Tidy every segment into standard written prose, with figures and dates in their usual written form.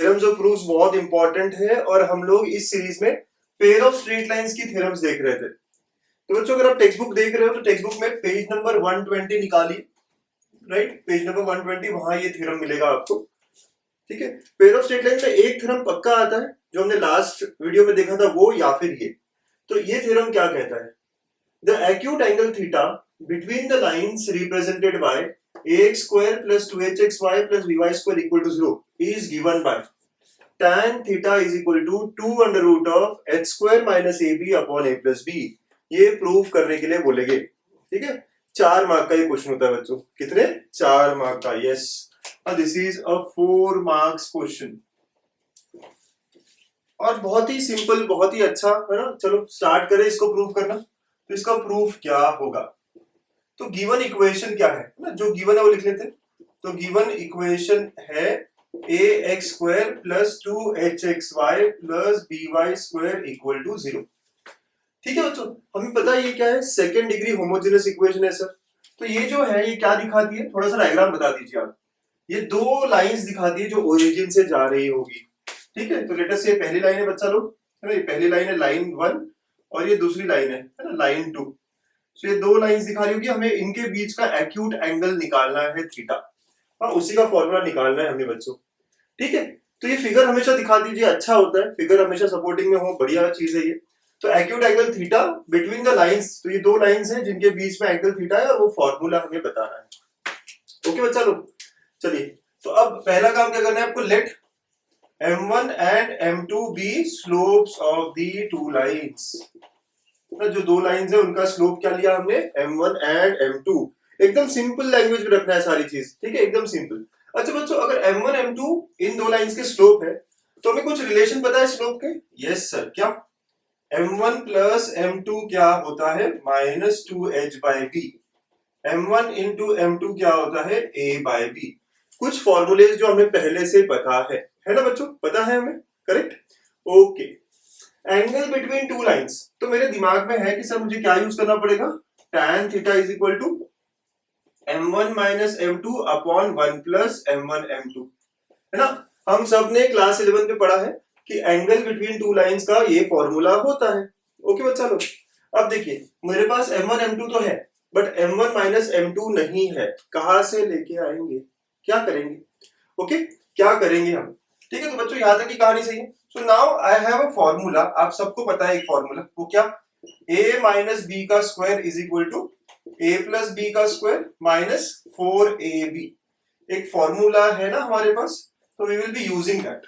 Theorems और proofs बहुत important है और हम लोग इस सीरीज में पेयर ऑफ स्ट्रेट लाइंस की थ्योरम्स देख रहे थे। तो बच्चों अगर आप टेक्स्ट बुक देख रहे हो तो टेक्स्ट बुक में पेज नंबर 120 निकालिए, राइट, पेज नंबर 120, वहां ये थ्योरम मिलेगा आपको। ठीक है, पेयर ऑफ स्ट्रेट लाइन में एक थ्योरम पक्का आता है जो हमने लास्ट वीडियो में देखा था, वो या फिर ये। तो ये थ्योरम क्या कहता है? The acute angle theta between the lines represented by ax square plus 2hxy plus by square equal to 0 is given by tan theta is equal to 2 under root of h square minus ab upon a plus b। ये proof करने के लिए बोलेंगे। ठीक है, 4 mark का ये question होता है बच्चों। कितने? 4 मार्क का। Yes, this is a 4 marks question और बहुत ही सिंपल, बहुत ही अच्छा है ना। चलो स्टार्ट करें इसको प्रूफ करना। तो इसका प्रूफ क्या होगा? तो गिवन इक्वेशन क्या है ना, जो गिवन है वो लिख लेते हैं। तो गिवन इक्वेशन है ax square plus 2hxy plus by square equal to 0। ठीक है बच्चों, हमें पता है ये क्या है, सेकेंड डिग्री होमोजेनस इक्वेशन है सर। तो ये जो है ये क्या दिखाती है, थोड़ा सा डायग्राम बता दीजिए आप। ये दो लाइंस दिखाती है जो ओरिजिन से जा रही होगी। ठीक है, तो लेट अस से पहली लाइन है बच्चा लोग, है ना, ये पहली लाइन है लाइन 1 और ये दूसरी लाइन है ना लाइन 2। तो ये दो लाइंस दिखा रही होगी, हमें इनके बीच का एक्यूट एंगल निकालना है थीटा। हाँ, उसी का फॉर्मूला निकालना है हमें बच्चों। ठीक है, तो ये फिगर हमेशा दिखा दीजिए, अच्छा होता है फिगर हमेशा सपोर्टिंग में हो, बढ़िया चीज है ये। तो acute angle theta between the lines, तो ये दो लाइंस हैं जिनके बीच में एंगल थीटा है और वो फॉर्मूला हमें बताना है। ओके बच्चा लोग, चलिए तो अब पहला काम क्या करना है आपको, let m1 and m2 be slopes of the two lines. जो दो लाइंस है उनका स्लोप क्या लिया हमने, m1 एंड m2। एकदम सिंपल लैंग्वेज में रखना है सारी चीज, ठीक है, एकदम सिंपल। अच्छा बच्चों, अगर m1 m2 इन दो लाइंस के स्लोप है तो हमें कुछ रिलेशन पता है स्लोप के? यस सर, क्या? m1 प्लस m2 क्या होता है, minus 2h by b. m1 into m2 क्या होता है, a बाई बी। कुछ फॉर्मूलेज जो हमें पहले से पता है ना बच्चों, पता है हमें, correct? Okay, angle between two lines, तो मेरे दिमाग में है कि सर मुझे क्या यूज करना पड़ेगा, tan theta is equal to m1 minus m2 upon 1 plus m1 m2, है ना। हम सब ने क्लास 11 में पढ़ा है कि एंगल बिटवीन टू लाइंस का ये फॉर्मूला होता है। ओके बच्चा लोग, अब देखिए मेरे पास m1 m2 तो है बट m1 माइनस m2 नहीं है, कहां से लेके आएंगे, क्या करेंगे? ओके, क्या करेंगे हम? ठीक है, तो बच्चों यहां तक की कहानी सही है। So now I have a formula, आप सबको पता है एक फॉर्मूला, वो क्या, a माइनस बी का square is equal to a plus b का स्क्वायर माइनस 4ab। एक फॉर्मूला है ना हमारे पास, तो we will be using that,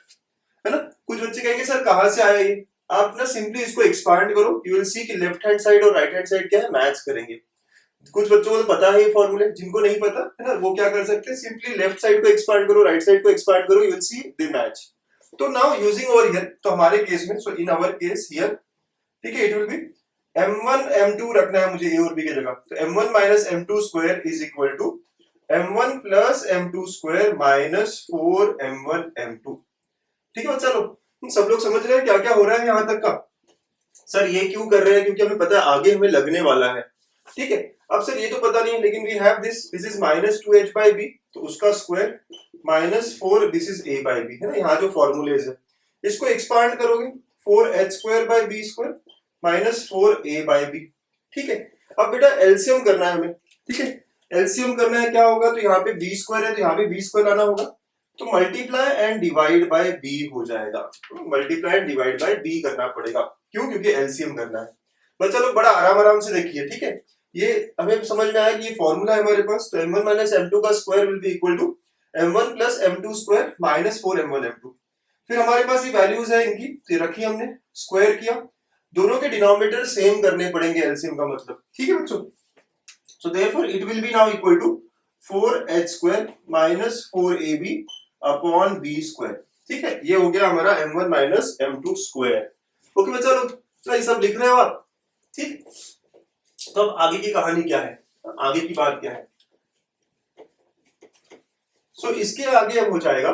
है ना। कुछ बच्चे कहेंगे सर कहां से आया ये, आप ना सिंपली इसको एक्सपांड करो, यू विल सी कि लेफ्ट हैंड साइड और राइट हैंड साइड क्या है, मैच करेंगे। कुछ बच्चों को तो पता है ये फॉर्मूले, जिनको नहीं पता है ना वो क्या कर सकते हैं, सिंपली लेफ्ट साइड को एक्सपांड करो, राइट साइड को एक्सपांड करो, you will see they match. तो नाउ यूजिंग ओवर हियर, तो हमारे केस में, सो इन आवर केस हियर, ठीक है, it will B m1 m2 रखना है मुझे a और b की जगह, तो m1 minus m2 square is equal to m1 plus m2 square minus 4m1 m2। ठीक है बच्चा लोग, सब लोग समझ रहे हैं क्या क्या हो रहा है यहां तक का? सर ये क्यों कर रहे हैं, क्योंकि हमें पता है आगे हमें लगने वाला है। ठीक है, अब सर ये तो पता नहीं है लेकिन we have this is minus 2h by b, तो उसका square minus 4, this is a by b, है ना। यहाँ जो फॉर्मूलेज है इसको एक्सपांड करोगे, 4h square by b square minus 4a by b. ठीक है, अब बेटा एलसीएम करना है हमें, ठीक है, एलसीएम करना है, क्या होगा, तो यहाँ पे b स्क्वायर है तो यहाँ पे b स्क्वायर लाना होगा, तो multiply and divide by b हो जाएगा, multiply and divide by b करना पड़ेगा, क्यों, क्योंकि एलसीएम करना है। बच्चा लोग बड़ा आराम आराम से देखिए, ठीक है, ये हमें समझ में आया कि ये फॉर्मूला है हमारे पास, तो m1 माइनस m2 का square will be equal to m1 plus m2 square minus 4m1 m2। फिर हमारे पास ये वैल्यूज है इनकी, तो रखी हमने, स्क्वायर किया, दोनों के डिनोमिनेटर सेम करने पड़ेंगे एलसीएम का मतलब, ठीक है बच्चों। So therefore it will be now equal to 4h square minus 4ab upon b square. ठीक है, ये हो गया हमारा m1 minus m2 square. Okay बच्चा लोग, तो ये सब लिख रहे हो आप, ठीक। तो अब आगे की कहानी क्या है, आगे की बात क्या है? सो इसके आगे अब हो जाएगा,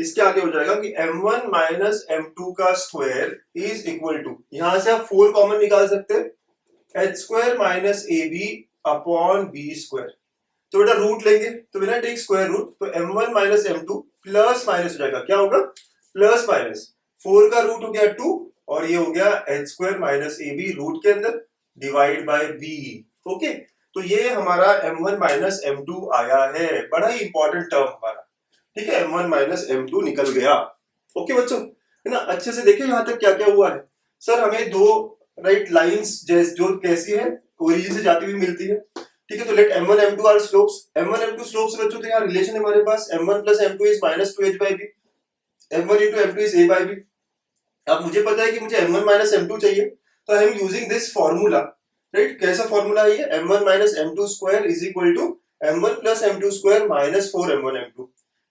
इसके आगे हो जाएगा कि m1 माइनस m2 का स्क्वायर इज इक्वल टू, यहां से आप 4 कॉमन निकाल सकते हैं, h square minus ab upon b square. तो बेटा रूट लेंगे, तो बिना टेक स्क्वायर रूट, तो m1 minus m2 plus minus हो जाएगा, क्या होगा, प्लस माइनस 4 का रूट हो गया 2 और ये हो गया h square minus a b root के अंदर डिवाइड बाय बी। ओके, तो ये हमारा m1 माइनस m2 आया है, बड़ा ही इंपॉर्टेंट टर्म हमारा। ठीक है, m1 माइनस m2 निकल गया। ओके बच्चों, है ना, अच्छे से देखिए यहाँ तक क्या क्या हुआ है। सर हमें दो राइट लाइंस जो कैसी है, ओरिजिन से जाती हुई मिलती है। ठीक है, तो late m1 m2 are slopes. m1 m2 slopes बच्चों, तो यहाँ रिलेशन है हमारे पास m1 plus m2 is minus 2h by b, m1 into m2 is a by b. अब मुझे पता है कि मुझे m1 माइनस m2 चाहिए, तो I am using this formula. Right, कैसा फॉर्मूला है ये, m1 minus m2 square is equal to m1 plus m2 square minus 4m1 m2।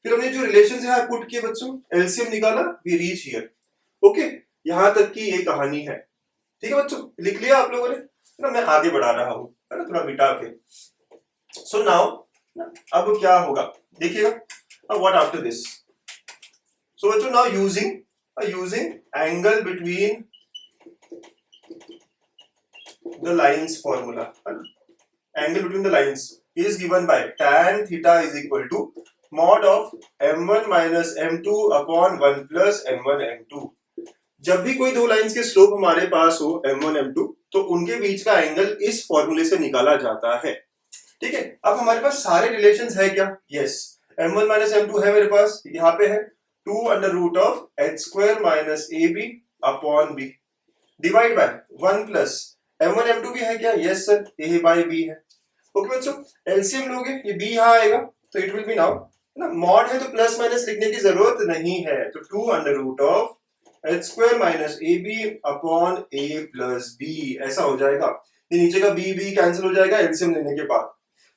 फिर हमने जो रिलेशन यहाँ पुट किए बच्चों, एलसीएम निकाला, वी रीच हियर। ओके, यहां तक की ये कहानी है। ठीक है बच्चों, लिख लिया आप लोगों ने ना, मैं आगे बढ़ा रहा हूं, है ना, थोड़ा मिटा के। सो नाउ अब क्या होगा देखिएगा, अब व्हाट आफ्टर दिस। सो बच्चों now using angle between the lines formula, angle between the lines is given by tan theta is equal to mod of m1 minus m2 upon 1 plus m1 m2। जब भी कोई दो lines के slope हमारे पास हो m1 m2, तो उनके बीच का एंगल इस फॉर्मूले से निकाला जाता है। ठीक है, अब हमारे पास सारे रिलेशंस है क्या, यस, m1 माइनस m2 है मेरे पास, यहाँ पे है 2 under root of h square minus a b upon b divide by 1 plus m1 m2 भी है क्या, yes sir, a by b है। ओके बच्चों, एलसीएम लोगे, ये b यहाँ आएगा, तो इट विल बी नाउ ना, मॉड है तो प्लस माइनस लिखने की जरूरत नहीं है, तो 2 under root of h square minus a b upon a plus b, ऐसा हो जाएगा। ये नीचे का b कैंसिल हो जाएगा एलसीएम लेने के बाद।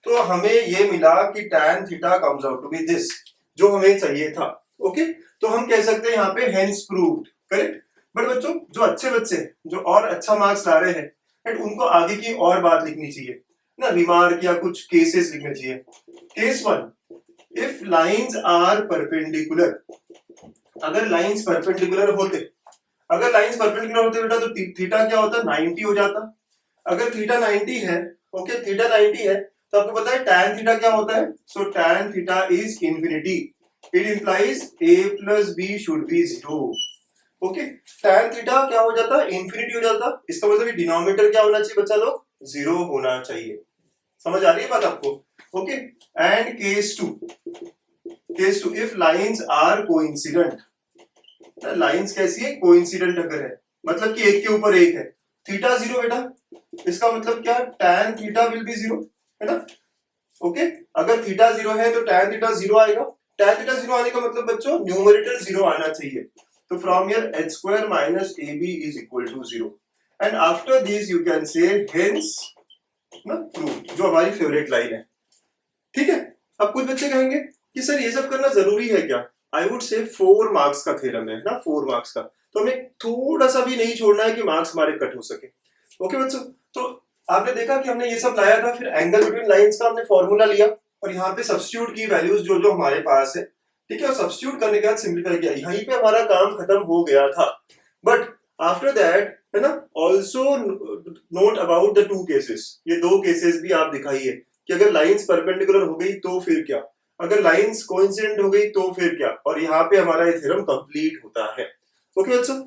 तो हमें ये मिला कि tan theta comes out to be this, जो हमें चाहिए था। ओके, तो हम कह सकते हैं यहाँ पे हेंस प्रूव्ड, करेक्ट। बट बच्चों, जो अच्छे बच्चे जो और अच्छा मार्क्स ला रहे हैं, उनको आगे की और बात लिखनी चाहिए ना, रिमार्क या कुछ केसेस लिखने चाहिए। Case 1, if lines are perpendicular, अगर लाइंस परपेंडिकुलर होते, बेटा, तो थीटा क्या होता, 90 हो जाता। अगर थीटा 90 है, ओके, थीटा 90 है, तो आपको पता है tan थीटा क्या होता है, सो tan theta is infinity, it implies a plus b should be 0। Okay, tan theta क्या हो जाता, इंफिनिटी हो जाता, इसका मतलब डिनोमिनेटर क्या होना चाहिए बच्चा लोग, 0 होना चाहिए। समझ आ रही है बात आपको, okay. And case 2, if lines are coincident, lines कैसी है, कोइंसिडेंट अगर है, मतलब कि एक के ऊपर एक है, थीटा 0 बेटा, इसका मतलब क्या, tan थीटा विल बी 0, है ना। ओके, अगर थीटा 0 है तो tan थीटा 0 आएगा। tan थीटा 0 आने का मतलब बच्चों न्यूमरेटर 0 आना चाहिए, तो from here h square minus ab is equal to 0 and after this you can say hence ना प्रूव्ड, जो हमारी फेवरेट लाइन है। ठीक है, अब कुछ बच्चे कहेंगे कि सर ये सब करना जरूरी है क्या, आई वुड से 4 मार्क्स का थ्योरम है ना, 4 मार्क्स का, तो हमें थोड़ा सा भी नहीं छोड़ना है कि मार्क्स हमारे कट हो सके। ओके बच्चों, तो आपने देखा कि हमने ये सब लाया था, फिर एंगल बिटवीन लाइंस का हमने फॉर्मूला लिया और यहाँ पे सब्स्टिट्यूट की वैल्यूज जो जो हमारे पास है, ठीक है, और सब्स्टिट्यूट करने के बाद सिंप्लीफाई किया, यहीं पे हमारा काम खत्म हो गया था। बट आफ्टर दैट, है ना, also note about the 2 cases, ये 2 केसेस भी आप दिखाइए कि अगर लाइंस परपेंडिकुलर हो गई तो फिर क्या, अगर लाइंस कोइंसिडेंट हो गई तो फिर क्या, और यहाँ पे हमारा ये थ्योरम कंप्लीट होता है। ओके बच्चों,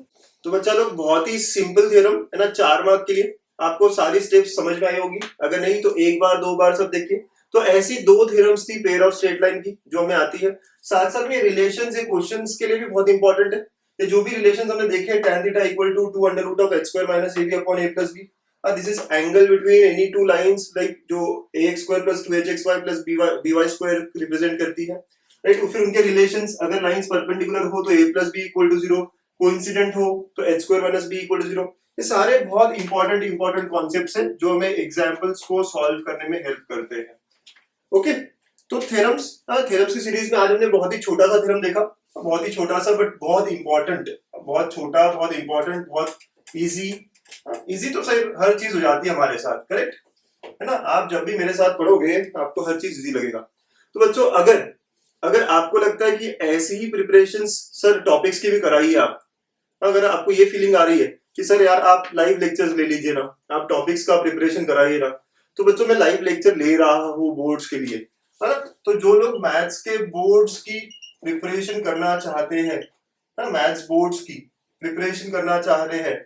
तो बच्चा लोग बहुत ही सिंपल थ्योरम है ना, 4 मार्क के लिए, आपको सारी स्टेप्स समझ में आई होगी, अगर नहीं तो एक बार 2 बार सब देखिए। तो ऐसी 2 थ्योरम्स थी पेयर ऑफ स्ट्रेट लाइन की, जो हमें आती है। साथ साथ में रिलेशंस ये क्वेश्चंस के लिए भी बहुत इंपॉर्टेंट है। ये जो भी रिलेशंस हमने देखे हैं, tan theta equal to 2 under root of h square minus ab upon a plus b, this is angle between any 2 lines, like जो ax square plus 2hxy plus by square represent करती है, right. फिर उनके relations, अगर lines perpendicular हो तो a plus b equal to 0, coincident हो तो h square minus b equal to 0। ये सारे बहुत इंपॉर्टेंट कॉन्सेप्ट्स हैं जो हमें एग्जांपल्स को सॉल्व करने में हेल्प करते हैं। ओके, तो थ्योरम्स की सीरीज में आज हमने बहुत ही छोटा सा थ्योरम देखा, बहुत ही छोटा सा बट बहुत इंपॉर्टेंट, बहुत छोटा, बहुत इंपॉर्टेंट, बहुत इजी तो सही, हर चीज हो जाती है हमारे साथ, करेक्ट, है ना। आप जब भी मेरे साथ पढ़ोगे आपको हर चीज इजी लगेगा। तो बच्चों, अगर आपको लगता है कि ऐसी ही प्रिपरेशंस सर टॉपिक्स की भी कराइए आप, अगर आपको ये फीलिंग आ रही है कि सर यार आप लाइव लेक्चर्स ले लीजिए ना, आप टॉपिक्स का प्रिपरेशन कराइए ना, तो बच्चों मैं लाइव लेक्चर ले रहा हूँ बोर्ड्स के लिए, है ना। तो जो लोग मैथ्स के बोर्ड्स की प्रिपरेशन करना चाहते हैं, है ना, मैथ्स बोर्ड्स की प्रिपरेशन करना चाह रहे हैं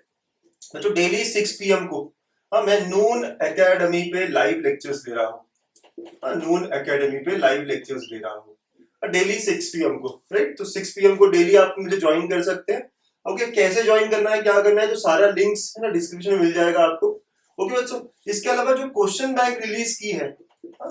तो डेली 6 PM को मैं नून एकेडमी पे लाइव लेक्चर्स दे रहा हूँ, नून एकेडमी पे लाइव लेक्चर्स दे रहा हूँ डेली 6 PM को, राइट। तो 6 PM को डेली आप मुझे ज्वाइन कर सकते हैं। ओके, कैसे ज्वाइन करना है, क्या करना है, तो सारा लिंक्स है ना डिस्क्रिप्शन में मिल जाएगा आपको। ओके बच्चों, इसके अलावा जो क्वेश्चन बैंक रिलीज की है,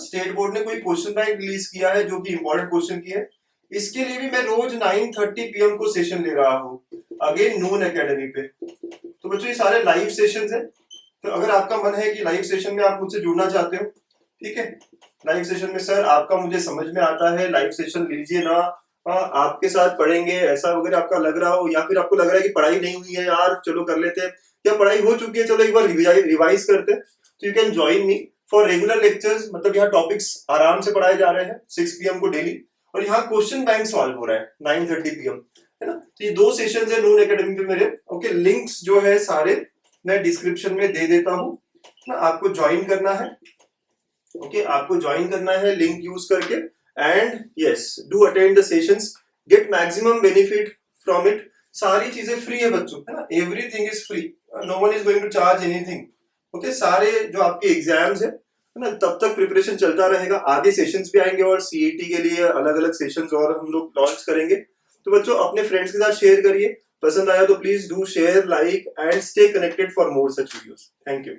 स्टेट बोर्ड ने कोई क्वेश्चन बैंक रिलीज किया है जो कि इंपॉर्टेंट क्वेश्चन की है, इसके लिए भी मैं रोज 9:30 PM को सेशन ले रहा हूँ अगेन नून एकेडमी पे। तो बच्चों ये सारे लाइव सेशंस हैं, तो अगर आपका मन है कि लाइव सेशन में आप मुझसे जुड़ना चाहते हो, ठीक है, लाइव सेशन में सर आपका मुझे समझ में आता है, लाइव सेशन लीजिए ना, आपके साथ पढ़ेंगे ऐसा वगैरह आपका लग रहा हो, या फिर आपको लग रहा है कि पढ़ाई नहीं हुई है यार, चलो कर लेते हैं, या पढ़ाई हो चुकी है चलो एक बार रिवाइज करते हैं, तो you can join me for regular lectures. मतलब यहाँ टॉपिक्स आराम से पढ़ाए जा रहे हैं 6 PM को डेली, और यहाँ क्वेश्चन बैंक सॉल्व हो रहा है 9:30 PM, है ना। तो ये 2 सेशंस है नून एकेडमी पे मेरे। ओके, लिंक्स जो है सारे मैं डिस्क्रिप्शन में दे देता हूँ ना, आपको ज्वाइन करना है। ओके, आपको ज्वाइन करना है लिंक यूज करके, and yes do attend the sessions, get maximum benefit from it. सारी चीजें फ्री है बच्चों, है ना, everything is free, no one is going to charge anything. Okay, सारे जो आपके एग्जाम्स है ना तब तक प्रिपरेशन चलता रहेगा, आगे सेशंस भी आएंगे और सीईटी के लिए अलग अलग सेशंस और हम लोग लॉन्च करेंगे। तो बच्चों अपने फ्रेंड्स के साथ शेयर करिए, पसंद आया तो please do share, like and stay connected for more such videos. Thank you.